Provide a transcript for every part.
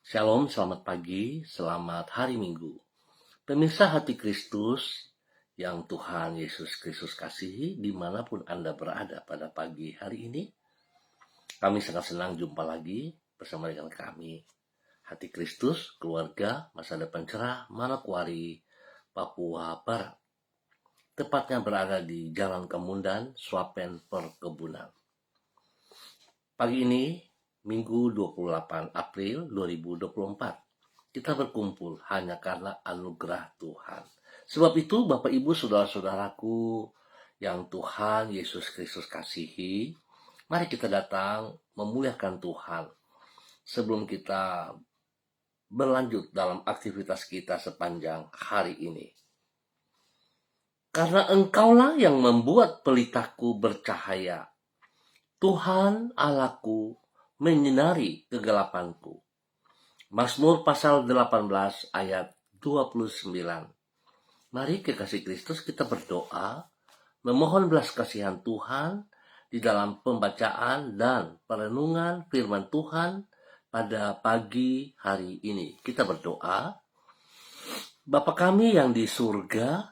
Shalom, selamat pagi, selamat hari Minggu. Pemirsa hati Kristus yang Tuhan Yesus Kristus kasihi dimanapun Anda berada pada pagi hari ini. Kami sangat senang jumpa lagi bersama dengan kami. Hati Kristus, keluarga, masa depan cerah, Manokwari, Papua Barat. Tepatnya berada di Jalan Kemundan, Swapen Perkebunan. Pagi ini, Minggu 28 April 2024. Kita berkumpul hanya karena anugerah Tuhan. Sebab itu Bapak Ibu Saudara-saudaraku yang Tuhan Yesus Kristus kasihi, mari kita datang memuliakan Tuhan sebelum kita berlanjut dalam aktivitas kita sepanjang hari ini. Karena Engkaulah yang membuat pelitaku bercahaya, Tuhan Allahku menyinari kegelapanku. Mazmur pasal 18 ayat 29. Mari kekasih Kristus kita berdoa, memohon belas kasihan Tuhan di dalam pembacaan dan perenungan firman Tuhan pada pagi hari ini. Kita berdoa, Bapa kami yang di surga,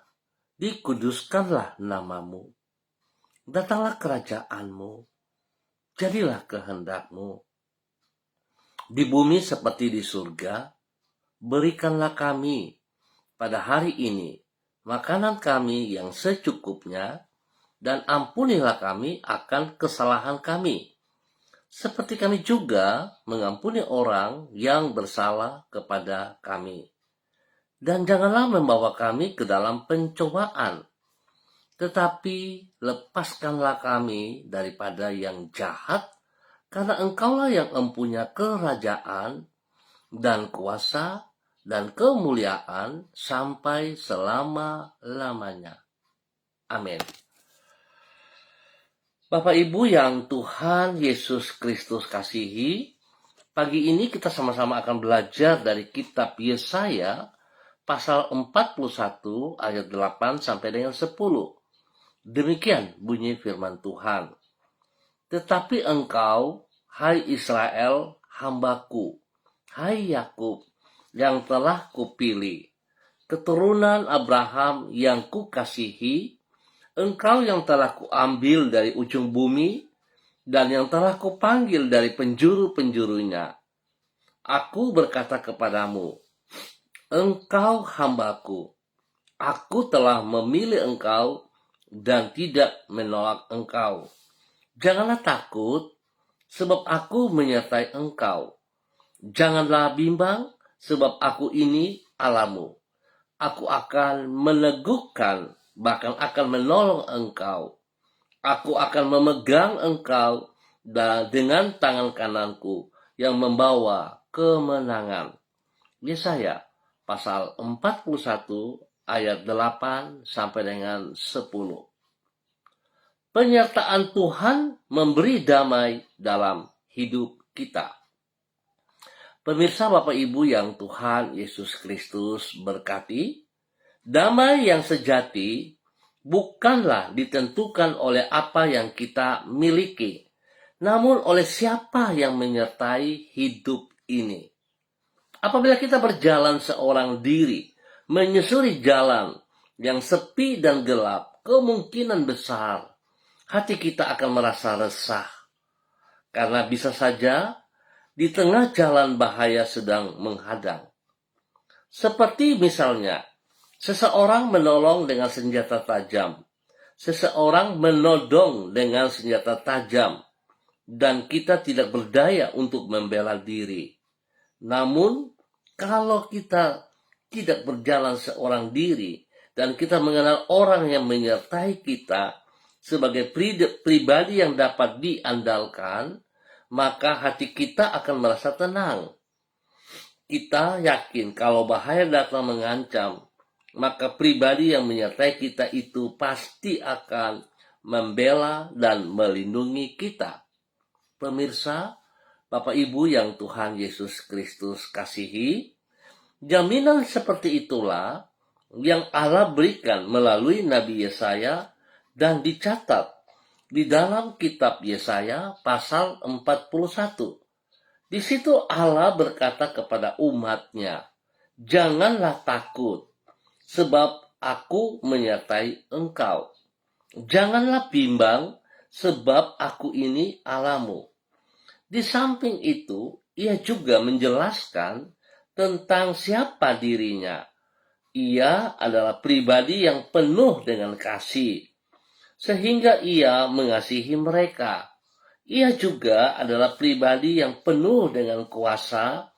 dikuduskanlah namamu. Datanglah kerajaanmu, jadilah kehendakmu. Di bumi seperti di surga, berikanlah kami pada hari ini makanan kami yang secukupnya, dan ampunilah kami akan kesalahan kami, seperti kami juga mengampuni orang yang bersalah kepada kami. Dan janganlah membawa kami ke dalam pencobaan, tetapi lepaskanlah kami daripada yang jahat, karena Engkaulah yang mempunyai kerajaan dan kuasa dan kemuliaan sampai selama-lamanya. Amin. Bapak Ibu yang Tuhan Yesus Kristus kasihi, pagi ini kita sama-sama akan belajar dari kitab Yesaya pasal 41 ayat 8 sampai dengan 10. Demikian bunyi firman Tuhan. Tetapi engkau, hai Israel, hambaku, hai Yakub, yang telah kupilih, keturunan Abraham yang kukasihi, engkau yang telah kuambil dari ujung bumi, dan yang telah kupanggil dari penjuru-penjurunya. Aku berkata kepadamu, engkau hambaku, aku telah memilih engkau dan tidak menolak engkau. Janganlah takut, sebab aku menyertai engkau. Janganlah bimbang, sebab aku ini Allahmu. Aku akan meneguhkan, bahkan akan menolong engkau. Aku akan memegang engkau dengan tangan kananku yang membawa kemenangan. Yesaya pasal 41 ayat 8 sampai dengan 10. Penyertaan Tuhan memberi damai dalam hidup kita. Pemirsa Bapak Ibu yang Tuhan Yesus Kristus berkati, damai yang sejati bukanlah ditentukan oleh apa yang kita miliki, namun oleh siapa yang menyertai hidup ini. Apabila kita berjalan seorang diri, menyusuri jalan yang sepi dan gelap, kemungkinan besar hati kita akan merasa resah. Karena bisa saja di tengah jalan bahaya sedang menghadang. Seperti misalnya, seseorang menolong dengan senjata tajam, seseorang menodong dengan senjata tajam, dan kita tidak berdaya untuk membela diri. Namun, kalau kita tidak berjalan seorang diri, dan kita mengenal orang yang menyertai kita sebagai pribadi yang dapat diandalkan, maka hati kita akan merasa tenang. Kita yakin kalau bahaya datang mengancam, maka pribadi yang menyertai kita itu pasti akan membela dan melindungi kita. Pemirsa, Bapak Ibu yang Tuhan Yesus Kristus kasihi, jaminan seperti itulah yang Allah berikan melalui Nabi Yesaya dan dicatat di dalam kitab Yesaya pasal 41. Di situ Allah berkata kepada umatnya, "Janganlah takut, sebab aku menyertai engkau. Janganlah bimbang, sebab aku ini Allahmu." Di samping itu, ia juga menjelaskan tentang siapa dirinya. Ia adalah pribadi yang penuh dengan kasih, sehingga ia mengasihi mereka. Ia juga adalah pribadi yang penuh dengan kuasa,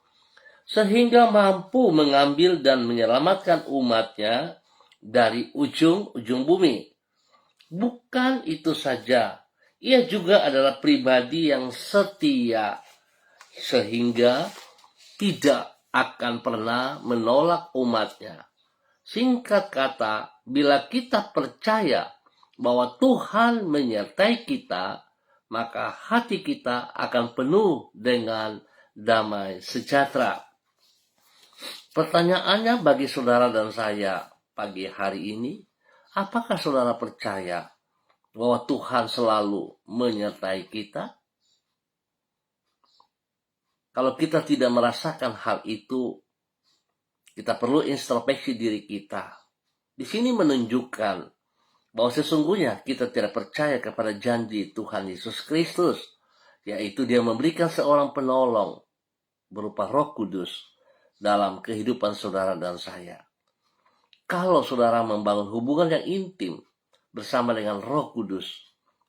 sehingga mampu mengambil dan menyelamatkan umatnya dari ujung-ujung bumi. Bukan itu saja, ia juga adalah pribadi yang setia, sehingga tidak akan pernah menolak umatnya. Singkat kata, bila kita percaya bahwa Tuhan menyertai kita, maka hati kita akan penuh dengan damai sejahtera. Pertanyaannya bagi saudara dan saya pagi hari ini, apakah saudara percaya bahwa Tuhan selalu menyertai kita? Kalau kita tidak merasakan hal itu, kita perlu introspeksi diri kita. Di sini menunjukkan bahwa sesungguhnya kita tidak percaya kepada janji Tuhan Yesus Kristus, yaitu Dia memberikan seorang penolong berupa Roh Kudus dalam kehidupan saudara dan saya. Kalau saudara membangun hubungan yang intim bersama dengan Roh Kudus,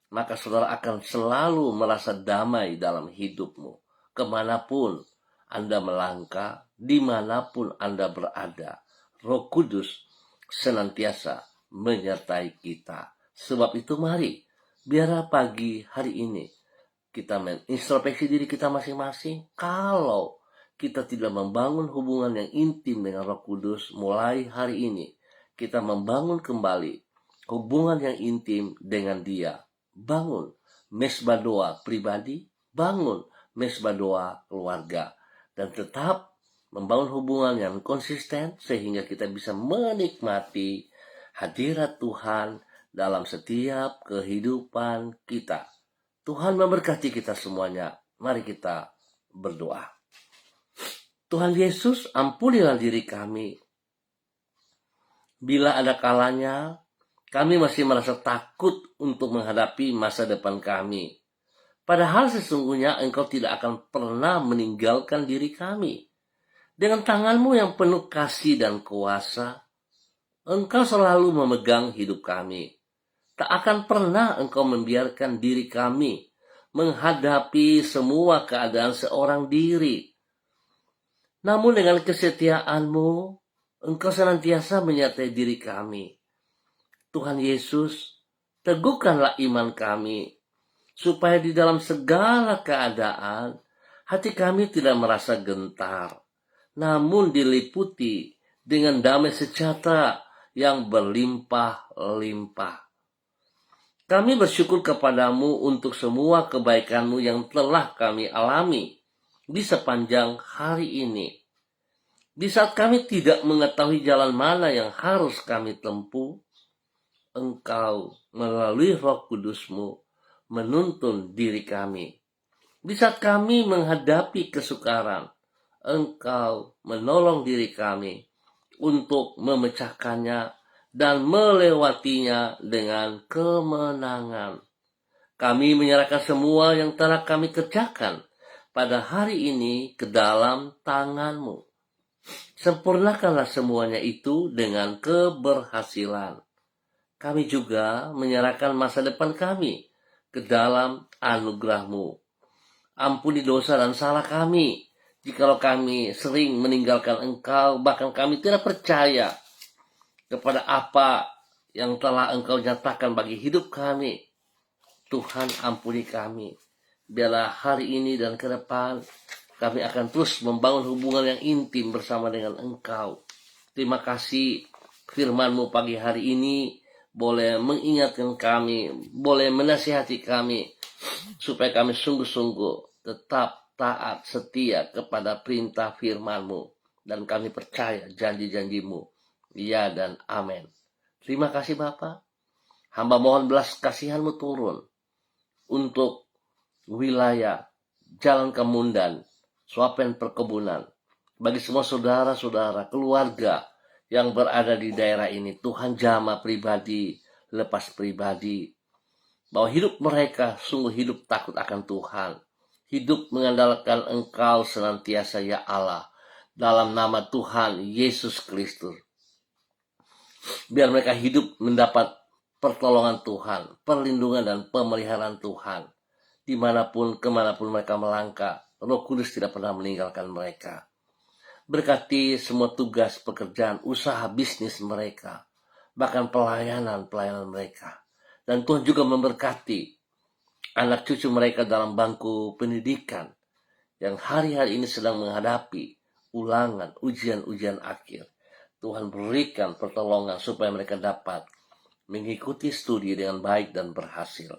maka saudara akan selalu merasa damai dalam hidupmu. Kemanapun Anda melangkah, dimanapun Anda berada, Roh Kudus senantiasa menyertai kita. Sebab itu mari, biarlah pagi hari ini kita mengintrospeksi diri kita masing-masing. Kalau kita tidak membangun hubungan yang intim dengan Roh Kudus, mulai hari ini kita membangun kembali hubungan yang intim dengan Dia. Bangun mesbah doa pribadi, bangun mesbah doa keluarga, dan tetap membangun hubungan yang konsisten sehingga kita bisa menikmati hadirat Tuhan dalam setiap kehidupan kita. Tuhan memberkati kita semuanya. Mari kita berdoa. Tuhan Yesus, ampunilah diri kami. Bila ada kalanya kami masih merasa takut untuk menghadapi masa depan kami. Padahal sesungguhnya Engkau tidak akan pernah meninggalkan diri kami. Dengan tangan-Mu yang penuh kasih dan kuasa, Engkau selalu memegang hidup kami. Tak akan pernah Engkau membiarkan diri kami menghadapi semua keadaan seorang diri. Namun dengan kesetiaan-Mu, Engkau senantiasa menyertai diri kami. Tuhan Yesus, teguhkanlah iman kami, supaya di dalam segala keadaan, hati kami tidak merasa gentar, namun diliputi dengan damai sejahtera yang berlimpah-limpah. Kami bersyukur kepadamu untuk semua kebaikan-Mu yang telah kami alami di sepanjang hari ini. Di saat kami tidak mengetahui jalan mana yang harus kami tempuh, Engkau melalui Roh Kudus-Mu menuntun diri kami. Di saat kami menghadapi kesukaran, Engkau menolong diri kami untuk memecahkannya dan melewatinya dengan kemenangan. Kami menyerahkan semua yang telah kami kerjakan pada hari ini ke dalam tangan-Mu. Sempurnakanlah semuanya itu dengan keberhasilan. Kami juga menyerahkan masa depan kami ke dalam anugerah-Mu. Ampuni dosa dan salah kami, jikalau kami sering meninggalkan Engkau, bahkan kami tidak percaya kepada apa yang telah Engkau nyatakan bagi hidup kami. Tuhan, ampuni kami. Biarlah hari ini dan ke depan kami akan terus membangun hubungan yang intim bersama dengan Engkau. Terima kasih firman-Mu pagi hari ini boleh mengingatkan kami, boleh menasihati kami, supaya kami sungguh-sungguh tetap taat setia kepada perintah firman-Mu, dan kami percaya janji-janji-Mu. Ya dan amin. Terima kasih Bapa. Hamba mohon belas kasihan-Mu turun untuk wilayah Jalan Kemundan, Swapen Perkebunan. Bagi semua saudara-saudara, keluarga yang berada di daerah ini, Tuhan jamah pribadi, lepas pribadi, bahwa hidup mereka sungguh hidup takut akan Tuhan. Hidup mengandalkan Engkau senantiasa ya Allah. Dalam nama Tuhan Yesus Kristus. Biar mereka hidup mendapat pertolongan Tuhan, perlindungan dan pemeliharaan Tuhan. Dimanapun, kemanapun mereka melangkah, Roh Kudus tidak pernah meninggalkan mereka. Berkati semua tugas, pekerjaan, usaha, bisnis mereka. Bahkan pelayanan mereka. Dan Tuhan juga memberkati anak cucu mereka dalam bangku pendidikan yang hari-hari ini sedang menghadapi ulangan, ujian-ujian akhir. Tuhan berikan pertolongan supaya mereka dapat mengikuti studi dengan baik dan berhasil.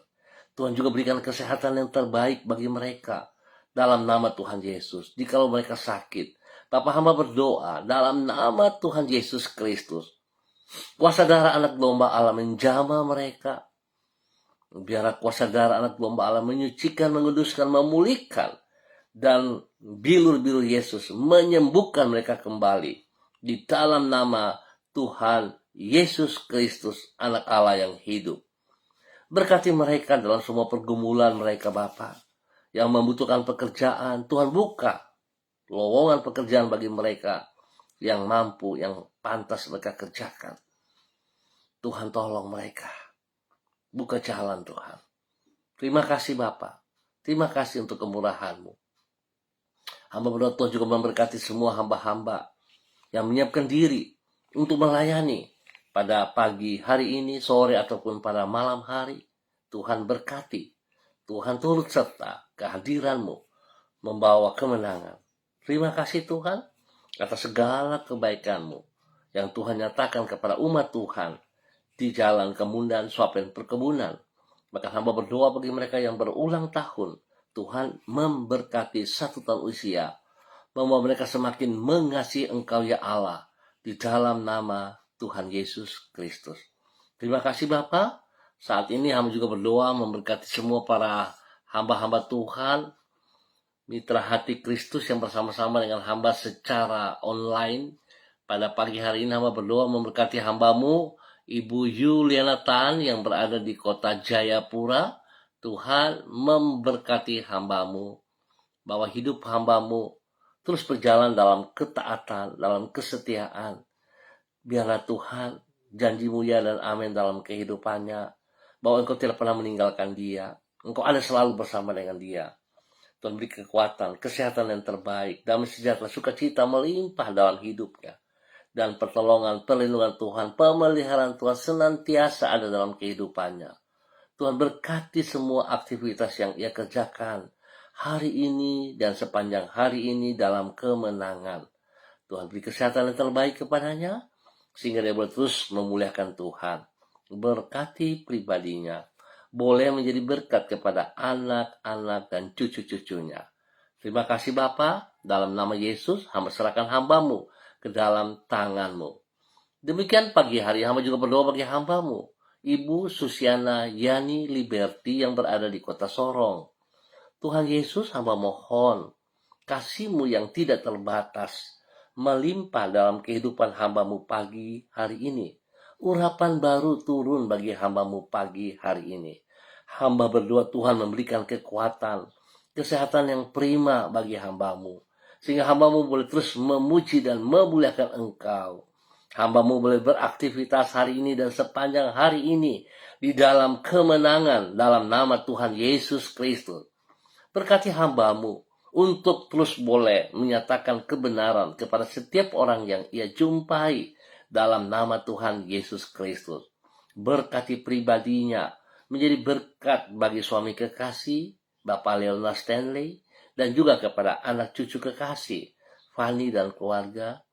Tuhan juga berikan kesehatan yang terbaik bagi mereka dalam nama Tuhan Yesus. Jikalau mereka sakit, Bapa hamba berdoa dalam nama Tuhan Yesus Kristus. Kuasa darah anak domba Allah menjamah mereka. Biarlah kuasa darah anak domba Allah menyucikan, menguduskan, memulihkan. Dan bilur-bilur Yesus menyembuhkan mereka kembali. Di dalam nama Tuhan Yesus Kristus, anak Allah yang hidup. Berkati mereka dalam semua pergumulan mereka Bapa. Yang membutuhkan pekerjaan, Tuhan buka lowongan pekerjaan bagi mereka yang mampu, yang pantas mereka kerjakan. Tuhan tolong mereka. Buka jalan Tuhan. Terima kasih Bapa. Terima kasih untuk kemurahan-Mu. Hamba berdoa Tuhan juga memberkati semua hamba-hamba yang menyiapkan diri untuk melayani pada pagi hari ini, sore ataupun pada malam hari. Tuhan berkati. Tuhan turut serta kehadiran-Mu membawa kemenangan. Terima kasih Tuhan atas segala kebaikan-Mu yang Tuhan nyatakan kepada umat Tuhan di jalan kemundan Swapen Perkebunan. Maka hamba berdoa bagi mereka yang berulang tahun, Tuhan memberkati 1 tahun usia, membawa mereka semakin mengasihi Engkau ya Allah di dalam nama Tuhan Yesus Kristus. Terima kasih Bapa. Saat ini hamba juga berdoa memberkati semua para hamba-hamba Tuhan, mitra hati Kristus yang bersama-sama dengan hamba secara online. Pada pagi hari ini hamba berdoa memberkati hamba-Mu, Ibu Yuliana Tan yang berada di kota Jayapura. Tuhan memberkati hamba-Mu, bahwa hidup hamba-Mu terus berjalan dalam ketaatan, dalam kesetiaan. Biarlah Tuhan janji-Mu ya dan amin dalam kehidupannya, bahwa Engkau tidak pernah meninggalkan dia. Engkau ada selalu bersama dengan dia. Tuhan beri kekuatan, kesehatan yang terbaik, damai sejahtera, sukacita melimpah dalam hidupnya. Dan pertolongan, perlindungan Tuhan, pemeliharaan Tuhan senantiasa ada dalam kehidupannya. Tuhan berkati semua aktivitas yang ia kerjakan hari ini dan sepanjang hari ini dalam kemenangan. Tuhan beri kesehatan yang terbaik kepadanya, sehingga dia boleh terus memuliakan Tuhan. Berkati pribadinya, boleh menjadi berkat kepada anak-anak dan cucu-cucunya. Terima kasih Bapa, dalam nama Yesus, hamba serahkan hamba-Mu ke dalam tangan-Mu. Demikian pagi hari hamba juga berdoa bagi hamba-Mu, Ibu Susiana Yani Liberty yang berada di kota Sorong. Tuhan Yesus, hamba mohon kasih-Mu yang tidak terbatas melimpah dalam kehidupan hamba-Mu pagi hari ini. Urapan baru turun bagi hamba-Mu pagi hari ini. Hamba berdoa Tuhan memberikan kekuatan, kesehatan yang prima bagi hamba-Mu, sehingga hamba-Mu boleh terus memuji dan memuliakan Engkau. Hamba-Mu boleh beraktivitas hari ini dan sepanjang hari ini di dalam kemenangan dalam nama Tuhan Yesus Kristus. Berkati hamba-Mu untuk terus boleh menyatakan kebenaran kepada setiap orang yang ia jumpai dalam nama Tuhan Yesus Kristus. Berkati pribadinya, menjadi berkat bagi suami kekasih, Bapak Leonard Stanley, dan juga kepada anak cucu kekasih, Fanny dan keluarga,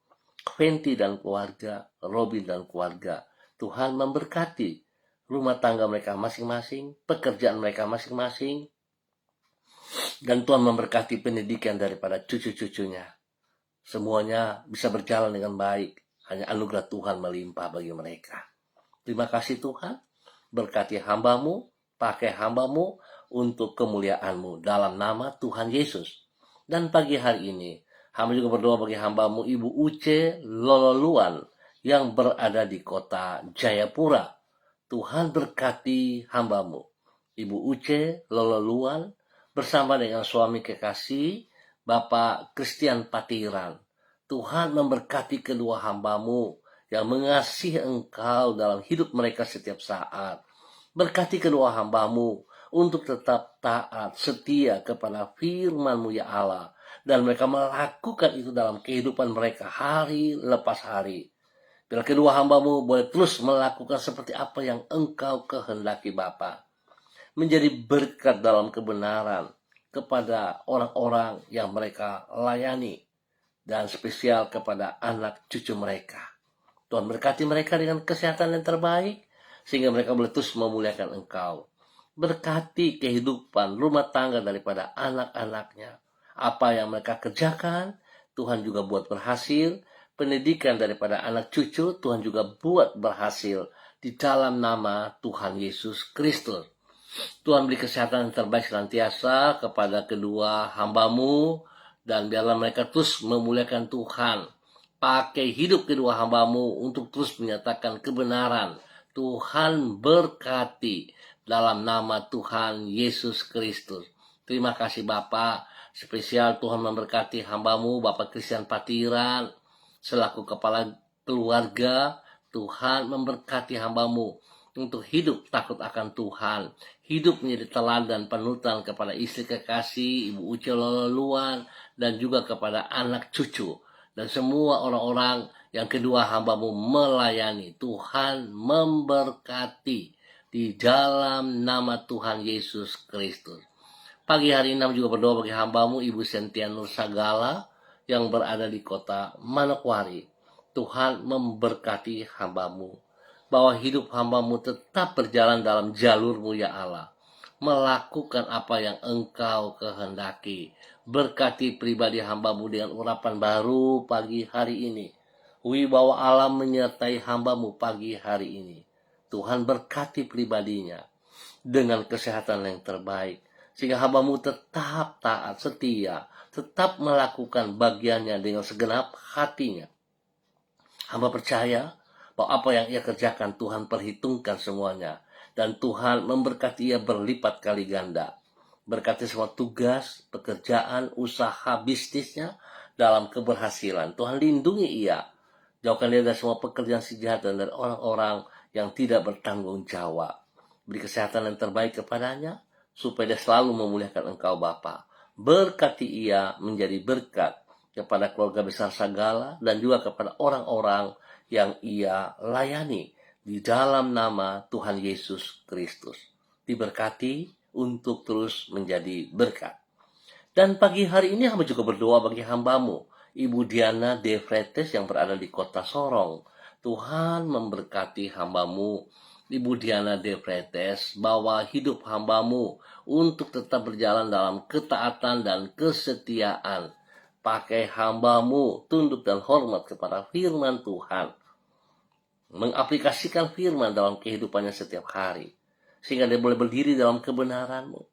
Fenty dan keluarga, Robin dan keluarga. Tuhan memberkati rumah tangga mereka masing-masing, pekerjaan mereka masing-masing, dan Tuhan memberkati pendidikan daripada cucu-cucunya. Semuanya bisa berjalan dengan baik. Hanya anugerah Tuhan melimpah bagi mereka. Terima kasih Tuhan. Berkati hamba-Mu, pakai hamba-Mu untuk kemuliaan-Mu dalam nama Tuhan Yesus. Dan pagi hari ini, hamba juga berdoa bagi hambamu Ibu Uce Lololuan yang berada di kota Jayapura. Tuhan berkati hambamu, Ibu Uce Lololuan, bersama dengan suami kekasih, Bapak Christian Patiran. Tuhan memberkati kedua hambamu yang mengasihi engkau dalam hidup mereka setiap saat. Berkati kedua hambamu untuk tetap taat, setia kepada firman-Mu ya Allah. Dan mereka melakukan itu dalam kehidupan mereka hari lepas hari. Bila kedua hambamu boleh terus melakukan seperti apa yang engkau kehendaki Bapa, menjadi berkat dalam kebenaran kepada orang-orang yang mereka layani, dan spesial kepada anak cucu mereka. Tuhan berkati mereka dengan kesehatan yang terbaik, sehingga mereka boleh terus memuliakan engkau. Berkati kehidupan rumah tangga daripada anak-anaknya. Apa yang mereka kerjakan, Tuhan juga buat berhasil. Pendidikan daripada anak cucu, Tuhan juga buat berhasil di dalam nama Tuhan Yesus Kristus. Tuhan beri kesehatan yang terbaik senantiasa kepada kedua hambamu, dan biarlah mereka terus memuliakan Tuhan. Pakai hidup kedua hambamu untuk terus menyatakan kebenaran. Tuhan berkati dalam nama Tuhan Yesus Kristus. Terima kasih Bapa. Spesial Tuhan memberkati hambamu Bapak Christian Patiran selaku kepala keluarga. Tuhan memberkati hambamu untuk hidup takut akan Tuhan, hidup menjadi teladan panutan kepada istri kekasih Ibu Uce Lololuan, dan juga kepada anak cucu dan semua orang-orang yang kedua hambamu melayani. Tuhan memberkati di dalam nama Tuhan Yesus Kristus. Pagi hari ini juga berdoa bagi hambamu Ibu Sentia Nur Sagala yang berada di kota Manokwari. Tuhan memberkati hambamu, bahwa hidup hambamu tetap berjalan dalam jalur-Mu ya Allah, melakukan apa yang engkau kehendaki. Berkati pribadi hambamu dengan urapan baru pagi hari ini. Wibawa Allah menyertai hambamu pagi hari ini. Tuhan berkati pribadinya dengan kesehatan yang terbaik, sehingga hambamu tetap taat, setia, tetap melakukan bagiannya dengan segenap hatinya. Hamba percaya bahwa apa yang ia kerjakan Tuhan perhitungkan semuanya, dan Tuhan memberkati ia berlipat kali ganda. Berkati semua tugas, pekerjaan, usaha, bisnisnya dalam keberhasilan. Tuhan lindungi ia. Jauhkan dia dari semua pekerjaan si jahat dan dari orang-orang yang tidak bertanggung jawab. Beri kesehatan yang terbaik kepadanya, supaya dia selalu memuliakan Engkau Bapa. Berkati ia menjadi berkat kepada keluarga besar Sagala dan juga kepada orang-orang yang ia layani di dalam nama Tuhan Yesus Kristus. Diberkati untuk terus menjadi berkat. Dan pagi hari ini hamba juga berdoa bagi hambamu Ibu Diana De Fretes yang berada di kota Sorong. Tuhan memberkati hambamu Ibu Diana De Fretes, bahwa hidup hambamu untuk tetap berjalan dalam ketaatan dan kesetiaan. Pakai hambamu tunduk dan hormat kepada firman Tuhan, mengaplikasikan firman dalam kehidupannya setiap hari, sehingga dia boleh berdiri dalam kebenaran-Mu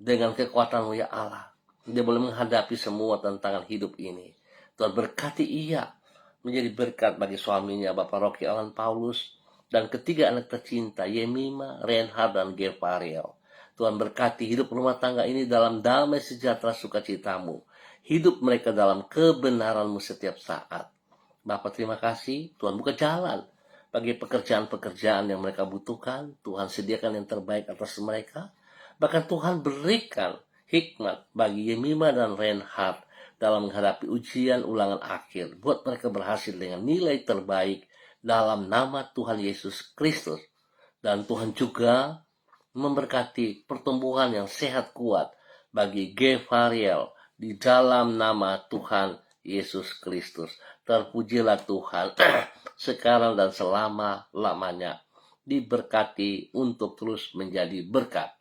dengan kekuatan-Mu ya Allah. Dia boleh menghadapi semua tantangan hidup ini. Tuhan berkati ia menjadi berkat bagi suaminya Bapak Rocky Alan Paulus, dan ketiga anak tercinta Yemima, Reinhard, dan Gevariel. Tuhan berkati hidup rumah tangga ini dalam damai sejahtera sukacita-Mu. Hidup mereka dalam kebenaran-Mu setiap saat. Bapak terima kasih. Tuhan buka jalan bagi pekerjaan-pekerjaan yang mereka butuhkan. Tuhan sediakan yang terbaik atas mereka. Bahkan Tuhan berikan hikmat bagi Yemima dan Reinhard dalam menghadapi ujian ulangan akhir. Buat mereka berhasil dengan nilai terbaik dalam nama Tuhan Yesus Kristus. Dan Tuhan juga memberkati pertumbuhan yang sehat kuat bagi Gevariel di dalam nama Tuhan Yesus Kristus. Terpujilah Tuhan sekarang dan selama-lamanya. Diberkati untuk terus menjadi berkat.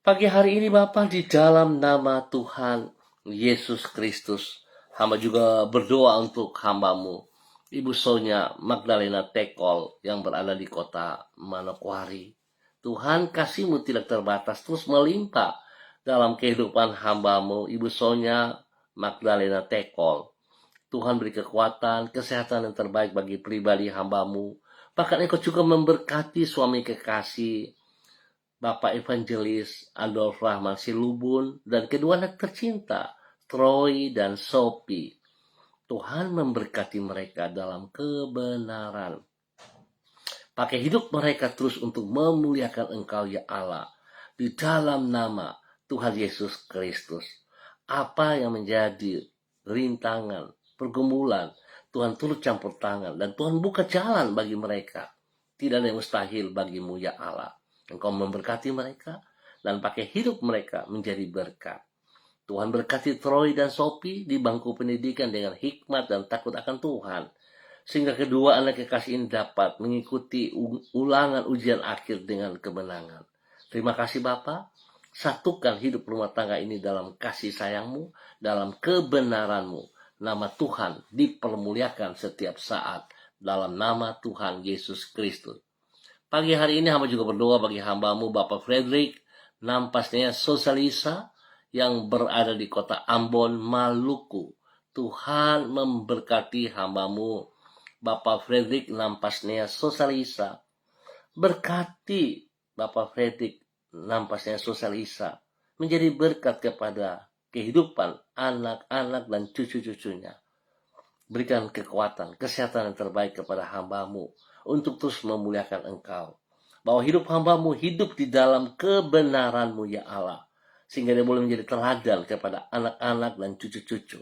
Pagi hari ini Bapak, di dalam nama Tuhan Yesus Kristus, hamba juga berdoa untuk hambamu Ibu Sonia Magdalena Tekol yang berada di kota Manokwari. Tuhan, kasih-Mu tidak terbatas terus melimpah dalam kehidupan hamba-Mu, Ibu Sonya Magdalena Tekol. Tuhan beri kekuatan, kesehatan yang terbaik bagi pribadi hamba-Mu. Bahkan Engkau juga memberkati suami kekasih, Bapak Evangelis Adolf Rahman Silubun, dan kedua anak tercinta, Troy dan Sophie. Tuhan memberkati mereka dalam kebenaran. Pakai hidup mereka terus untuk memuliakan Engkau ya Allah. Di dalam nama Tuhan Yesus Kristus. Apa yang menjadi rintangan, pergumulan, Tuhan turut campur tangan. Dan Tuhan buka jalan bagi mereka. Tidak ada yang mustahil bagimu ya Allah. Engkau memberkati mereka dan pakai hidup mereka menjadi berkat. Tuhan berkati Troy dan Sophie di bangku pendidikan dengan hikmat dan takut akan Tuhan. Sehingga kedua anak kekasih ini dapat mengikuti ulangan ujian akhir dengan kemenangan. Terima kasih Bapa. Satukan hidup rumah tangga ini dalam kasih sayang-Mu, dalam kebenaran-Mu. Nama Tuhan dipermuliakan setiap saat. Dalam nama Tuhan Yesus Kristus. Pagi hari ini hamba juga berdoa bagi hamba-Mu Bapak Frederick Nampasnya Sosalisa yang berada di kota Ambon, Maluku. Tuhan memberkati hamba-Mu Bapak Frederick Nampasnya Sosalisa. Berkati Bapak Frederick Nampasnya Sosalisa menjadi berkat kepada kehidupan anak-anak dan cucu-cucunya. Berikan kekuatan, kesehatan yang terbaik kepada hamba-Mu untuk terus memuliakan Engkau. Bahwa hidup hamba-Mu hidup di dalam kebenaran-Mu ya Allah. Sehingga dia boleh menjadi teladan kepada anak-anak dan cucu-cucu.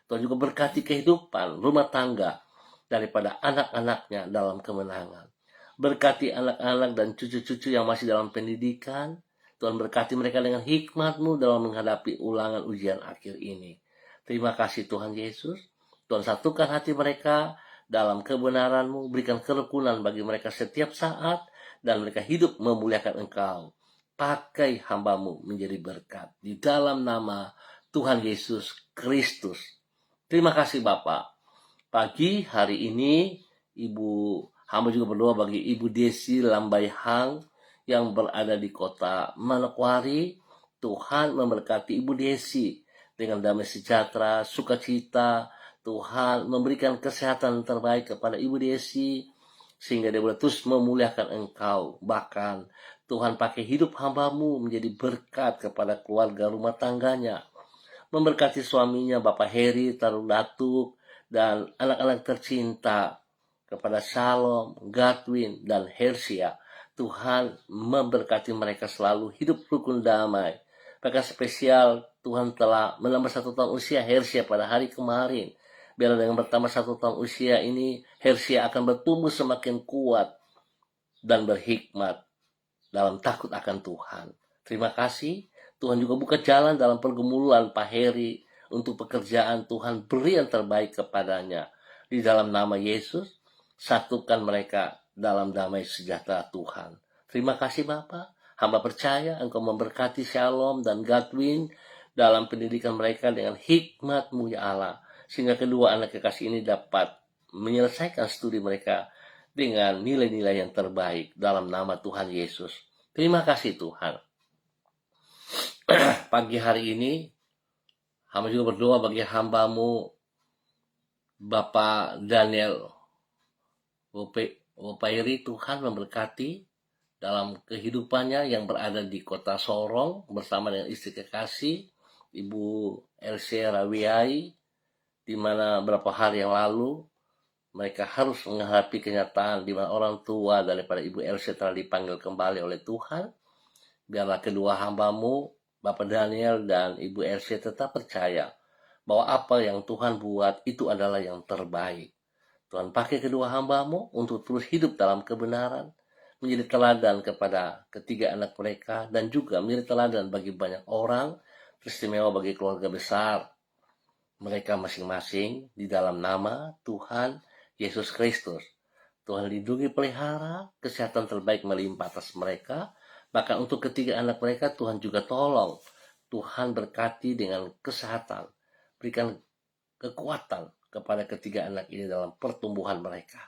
Tuhan juga berkati kehidupan rumah tangga daripada anak-anaknya dalam kemenangan. Berkati anak-anak dan cucu-cucu yang masih dalam pendidikan. Tuhan berkati mereka dengan hikmat-Mu dalam menghadapi ulangan ujian akhir ini. Terima kasih Tuhan Yesus. Tuhan satukan hati mereka dalam kebenaran-Mu. Berikan kerukunan bagi mereka setiap saat. Dan mereka hidup memuliakan Engkau. Pakai hamba-Mu menjadi berkat. Di dalam nama Tuhan Yesus Kristus. Terima kasih Bapak. Pagi hari ini hamba juga berdoa bagi Ibu Desi Lambai Hang yang berada di kota Manokwari. Tuhan memberkati Ibu Desi dengan damai sejahtera, sukacita. Tuhan memberikan kesehatan terbaik kepada Ibu Desi sehingga dia boleh terus memuliakan Engkau. Bahkan Tuhan pakai hidup hamba-Mu menjadi berkat kepada keluarga rumah tangganya. Memberkati suaminya Bapak Heri Tarudatuk dan anak-anak tercinta kepada Shalom, Godwin, dan Hersia. Tuhan memberkati mereka selalu hidup rukun damai. Bahkan spesial Tuhan telah menambah 1 tahun usia Hersia pada hari kemarin. Biarlah dengan bertambah 1 tahun usia ini, Hersia akan bertumbuh semakin kuat dan berhikmat dalam takut akan Tuhan. Terima kasih. Tuhan juga buka jalan dalam pergumulan Pak Heri untuk pekerjaan. Tuhan beri yang terbaik kepadanya. Di dalam nama Yesus, satukan mereka dalam damai sejahtera Tuhan. Terima kasih Bapak. Hamba percaya Engkau memberkati Shalom dan Godwin dalam pendidikan mereka dengan hikmat-Mu ya Allah. Sehingga kedua anak kekasih ini dapat menyelesaikan studi mereka dengan nilai-nilai yang terbaik dalam nama Tuhan Yesus. Terima kasih Tuhan. Pagi hari ini hamba juga berdoa bagi hamba-Mu Bapak Daniel Wopairi. Tuhan memberkati dalam kehidupannya yang berada di kota Sorong bersama dengan istri kekasih Ibu Elsie Rawiai, di mana beberapa hari yang lalu mereka harus menghadapi kenyataan di mana orang tua daripada Ibu Elsie telah dipanggil kembali oleh Tuhan. Biarlah kedua hamba-Mu Bapak Daniel dan Ibu Elsie tetap percaya bahwa apa yang Tuhan buat itu adalah yang terbaik. Tuhan pakai kedua hamba-Mu untuk terus hidup dalam kebenaran, menjadi teladan kepada ketiga anak mereka, dan juga menjadi teladan bagi banyak orang, istimewa bagi keluarga besar mereka masing-masing di dalam nama Tuhan Yesus Kristus. Tuhan lindungi pelihara, kesehatan terbaik melimpah atas mereka. Bahkan untuk ketiga anak mereka Tuhan juga tolong. Tuhan berkati dengan kesehatan. Berikan kekuatan kepada ketiga anak ini dalam pertumbuhan mereka.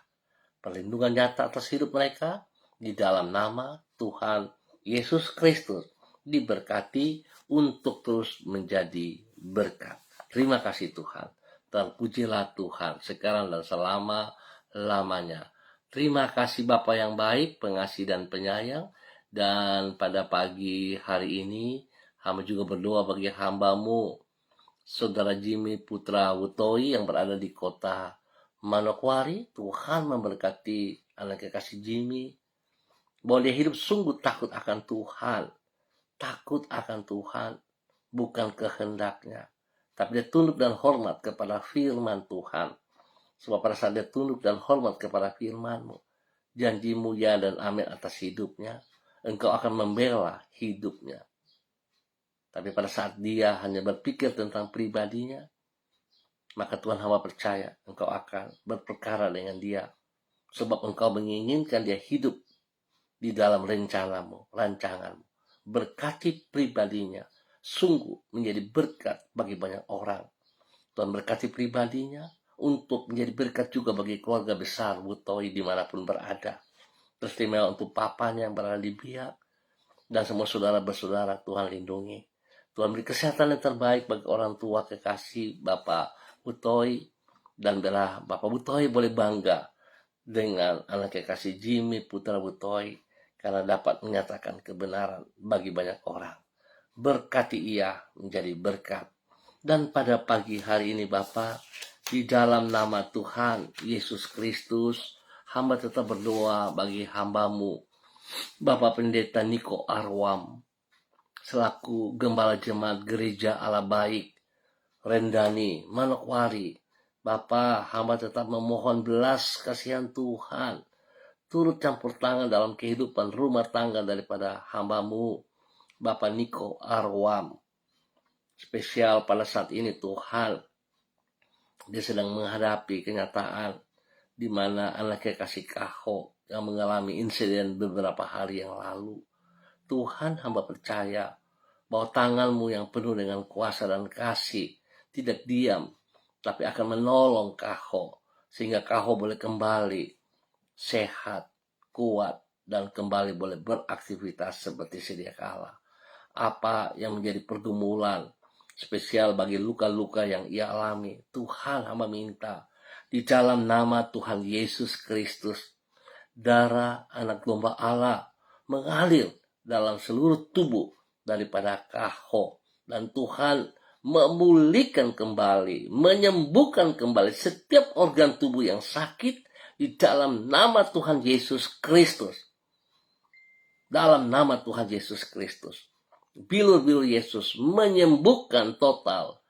Perlindungan nyata atas hidup mereka di dalam nama Tuhan Yesus Kristus. diberkati untuk terus menjadi berkat. Terima kasih Tuhan. Terpujilah Tuhan sekarang dan selama-lamanya. Terima kasih Bapa yang baik, pengasih dan penyayang. Dan pada pagi hari ini, hamba juga berdoa bagi hamba-Mu, Saudara Jimmy Putra Wutoi yang berada di kota Manokwari. Tuhan memberkati anak kekasih Jimmy, bahwa dia hidup sungguh takut akan Tuhan. Takut akan Tuhan, bukan kehendaknya, tapi dia tunduk dan hormat kepada firman Tuhan. Sebab pada saat dia tunduk dan hormat kepada firman-Mu, janji-Mu ya dan amin atas hidupnya, Engkau akan membela hidupnya. Tapi pada saat dia hanya berpikir tentang pribadinya, maka Tuhan hamba percaya Engkau akan berperkara dengan dia. Sebab Engkau menginginkan dia hidup di dalam rencana-Mu, rancangan-Mu. Berkati pribadinya, sungguh menjadi berkat bagi banyak orang. Tuhan berkati pribadinya untuk menjadi berkat juga bagi keluarga besar Wutoi dimanapun berada. Teristimewa untuk papanya yang berada di Biak, dan semua saudara bersaudara Tuhan lindungi. Tuhan beri kesehatan yang terbaik bagi orang tua kekasih Bapak Wutoi, dan biarlah Bapak Wutoi boleh bangga dengan anak kekasih Jimmy Putra Wutoi karena dapat menyatakan kebenaran bagi banyak orang. Berkati ia menjadi berkat. Dan pada pagi hari ini Bapa, di dalam nama Tuhan Yesus Kristus, hamba tetap berdoa bagi hamba-Mu, Bapak Pendeta Niko Arwam, selaku Gembala Jemaat Gereja Allah Baik, Rendani, Manokwari. Bapa, hamba tetap memohon belas kasihan Tuhan, turut campur tangan dalam kehidupan rumah tangga daripada hamba-Mu, Bapak Niko Arwam. Spesial pada saat ini Tuhan, dia sedang menghadapi kenyataan di mana anaknya kasih Kaho yang mengalami insiden beberapa hari yang lalu. Tuhan, hamba percaya bahwa tangan-Mu yang penuh dengan kuasa dan kasih tidak diam, tapi akan menolong Kaho, sehingga Kaho boleh kembali sehat, kuat, dan kembali boleh beraktivitas seperti sedia kala. Apa yang menjadi pergumulan spesial bagi luka-luka yang ia alami, Tuhan hamba minta di dalam nama Tuhan Yesus Kristus, darah anak domba Allah mengalir dalam seluruh tubuh daripada Kaho, dan Tuhan memulihkan kembali, menyembuhkan kembali setiap organ tubuh yang sakit di dalam nama Tuhan Yesus Kristus. Dalam nama Tuhan Yesus Kristus, bilur-bilur Yesus menyembuhkan total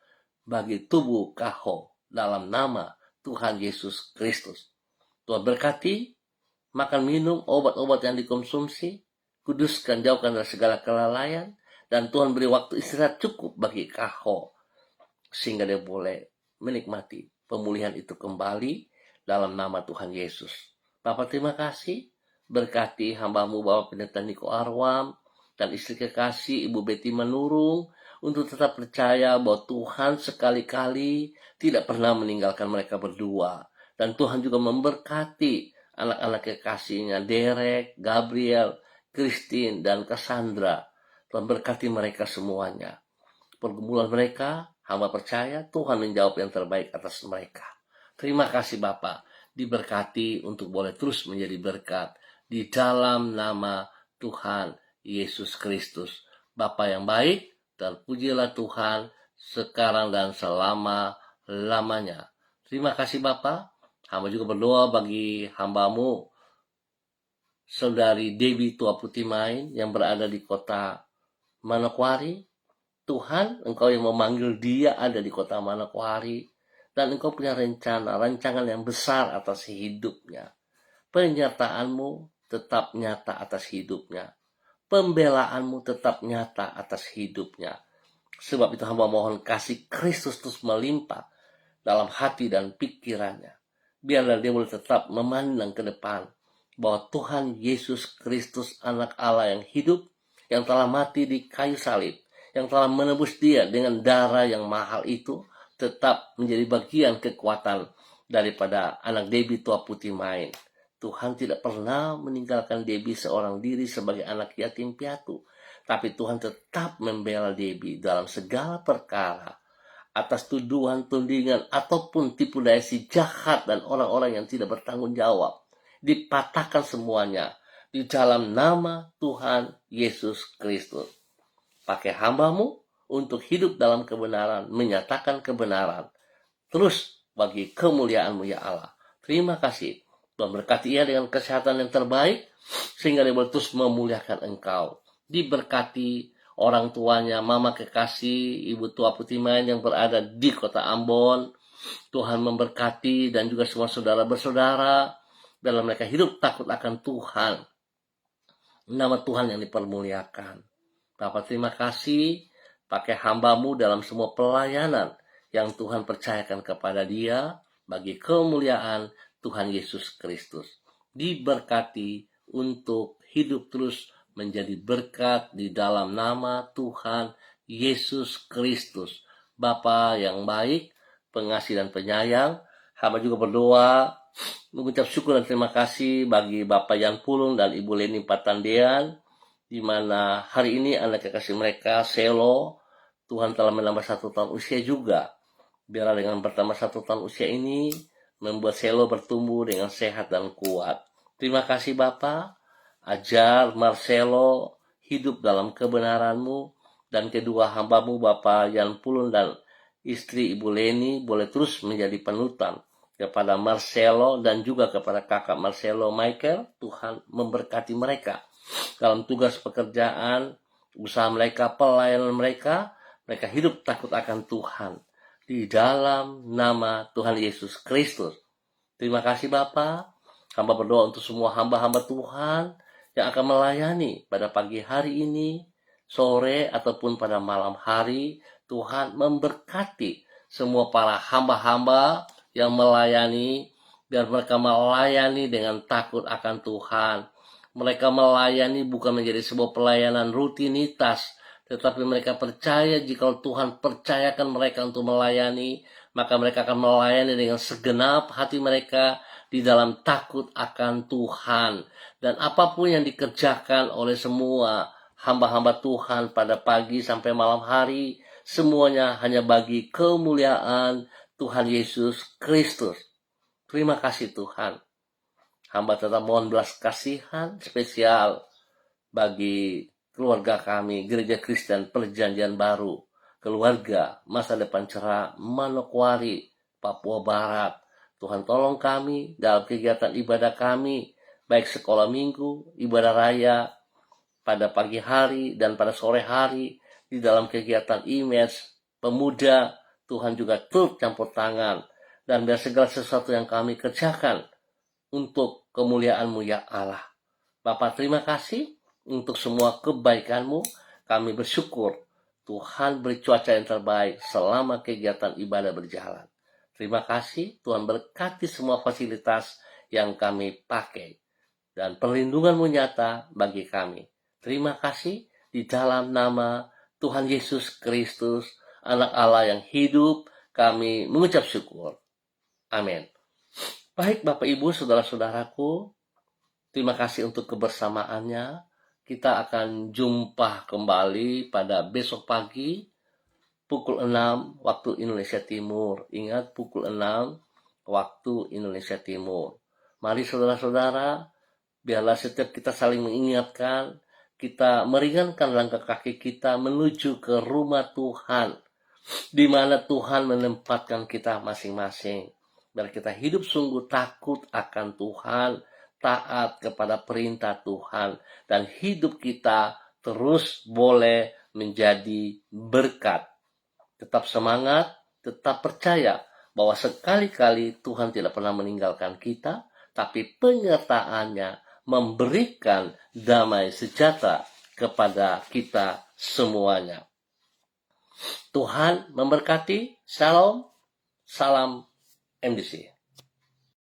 bagi tubuh Kaho dalam nama Tuhan Yesus Kristus. Tuhan berkati makan minum obat-obat yang dikonsumsi, kuduskan, jauhkan dari segala kelalaian, dan Tuhan beri waktu istirahat cukup bagi Kaho, sehingga dia boleh menikmati pemulihan itu kembali dalam nama Tuhan Yesus. Bapak terima kasih, berkati hamba-Mu Bapak Pendeta Niko Arwam dan istri kekasih Ibu Betty Manurung, untuk tetap percaya bahwa Tuhan sekali-kali tidak pernah meninggalkan mereka berdua. Dan Tuhan juga memberkati anak-anak kekasihnya Derek, Gabriel, Christine, dan Cassandra. Tuhan berkati mereka semuanya. Pergumulan mereka, hamba percaya Tuhan menjawab yang terbaik atas mereka. Terima kasih Bapak, diberkati untuk boleh terus menjadi berkat di dalam nama Tuhan Yesus Kristus. Bapa yang baik, terpujilah Tuhan sekarang dan selama-lamanya. Terima kasih Bapak. Hamba juga berdoa bagi hamba-Mu, Saudari Debbie Tua Putih Main yang berada di kota Manokwari. Tuhan, Engkau yang memanggil dia ada di kota Manokwari, dan Engkau punya rancangan yang besar atas hidupnya. Penyertaan-Mu tetap nyata atas hidupnya. Pembelaan-Mu tetap nyata atas hidupnya. Sebab itu hamba mohon kasih Kristus terus melimpah dalam hati dan pikirannya. Biarlah dia boleh tetap memandang ke depan bahwa Tuhan Yesus Kristus anak Allah yang hidup, yang telah mati di kayu salib, yang telah menebus dia dengan darah yang mahal itu, tetap menjadi bagian kekuatan daripada anak Debbie Tua Putih Main. Tuhan tidak pernah meninggalkan Debbie seorang diri sebagai anak yatim piatu, Tapi Tuhan tetap membela Debbie dalam segala perkara atas tuduhan, tudingan, ataupun tipu daya si jahat dan orang-orang yang tidak bertanggung jawab. Dipatahkan semuanya di dalam nama Tuhan Yesus Kristus. Pakai hambamu untuk hidup dalam kebenaran, menyatakan kebenaran. Terus bagi kemuliaan-Mu ya Allah. Terima kasih. Tuhan berkati ia dengan kesehatan yang terbaik, sehingga dia boleh terus memuliakan Engkau. Diberkati orang tuanya, Mama Kekasih, Ibu Tua Putiman yang berada di kota Ambon. Tuhan memberkati dan juga semua saudara bersaudara dalam mereka hidup takut akan Tuhan. Nama Tuhan yang dipermuliakan. Bapak terima kasih, pakai hamba-Mu dalam semua pelayanan yang Tuhan percayakan kepada dia bagi kemuliaan Tuhan Yesus Kristus. Diberkati untuk hidup terus menjadi berkat di dalam nama Tuhan Yesus Kristus. Bapa yang baik, pengasih dan penyayang, hamba juga berdoa mengucap syukur dan terima kasih bagi Bapak Yan Pulung dan Ibu Leni Patandean, di mana hari ini anak kekasih mereka, Selo, Tuhan telah menambah 1 tahun usia juga. Biarlah dengan bertambah 1 tahun usia ini, membuat Selo bertumbuh dengan sehat dan kuat. Terima kasih Bapak, ajar Marcelo hidup dalam kebenaran-Mu, dan kedua hamba-Mu Bapak Yan Pulung dan istri Ibu Leni boleh terus menjadi panutan kepada Marcelo dan juga kepada kakak Marcelo Michael. Tuhan memberkati mereka dalam tugas pekerjaan, usaha mereka, pelayanan mereka. Mereka hidup takut akan Tuhan di dalam nama Tuhan Yesus Kristus. Terima kasih Bapa. Hamba berdoa untuk semua hamba-hamba Tuhan yang akan melayani pada pagi hari ini, sore ataupun pada malam hari. Tuhan memberkati semua para hamba-hamba yang melayani, biar mereka melayani dengan takut akan Tuhan. Mereka melayani bukan menjadi sebuah pelayanan rutinitas, tetapi mereka percaya jika Tuhan percayakan mereka untuk melayani, maka mereka akan melayani dengan segenap hati mereka di dalam takut akan Tuhan. Dan apapun yang dikerjakan oleh semua hamba-hamba Tuhan pada pagi sampai malam hari, semuanya hanya bagi kemuliaan Tuhan Yesus Kristus. Terima kasih Tuhan. Hamba tetap mohon belas kasihan spesial bagi keluarga kami, Gereja Kristen Perjanjian Baru, keluarga Masa Depan Cerah, Manokwari, Papua Barat. Tuhan tolong kami dalam kegiatan ibadah kami, baik sekolah minggu, ibadah raya, pada pagi hari dan pada sore hari, di dalam kegiatan image, pemuda. Tuhan juga turut campur tangan, dan biar segala sesuatu yang kami kerjakan untuk kemuliaan-Mu ya Allah. Bapak terima kasih untuk semua kebaikan-Mu. Kami bersyukur Tuhan beri cuaca yang terbaik selama kegiatan ibadah berjalan. Terima kasih, Tuhan berkati semua fasilitas yang kami pakai, dan perlindungan-Mu nyata bagi kami. Terima kasih di dalam nama Tuhan Yesus Kristus, Anak Allah yang hidup, kami mengucap syukur. Amin. Baik Bapak Ibu, saudara-saudaraku, terima kasih untuk kebersamaannya. Kita akan jumpa kembali pada besok pagi pukul 6 waktu Indonesia Timur. Ingat, pukul 6 waktu Indonesia Timur. Mari saudara-saudara, biarlah setiap kita saling mengingatkan, kita meringankan langkah kaki kita menuju ke rumah Tuhan, di mana Tuhan menempatkan kita masing-masing. Biar kita hidup sungguh takut akan Tuhan, taat kepada perintah Tuhan, dan hidup kita terus boleh menjadi berkat. Tetap semangat, tetap percaya bahwa sekali-kali Tuhan tidak pernah meninggalkan kita, tapi penyertaannya memberikan damai sejahtera kepada kita semuanya. Tuhan memberkati. Shalom, salam MDC.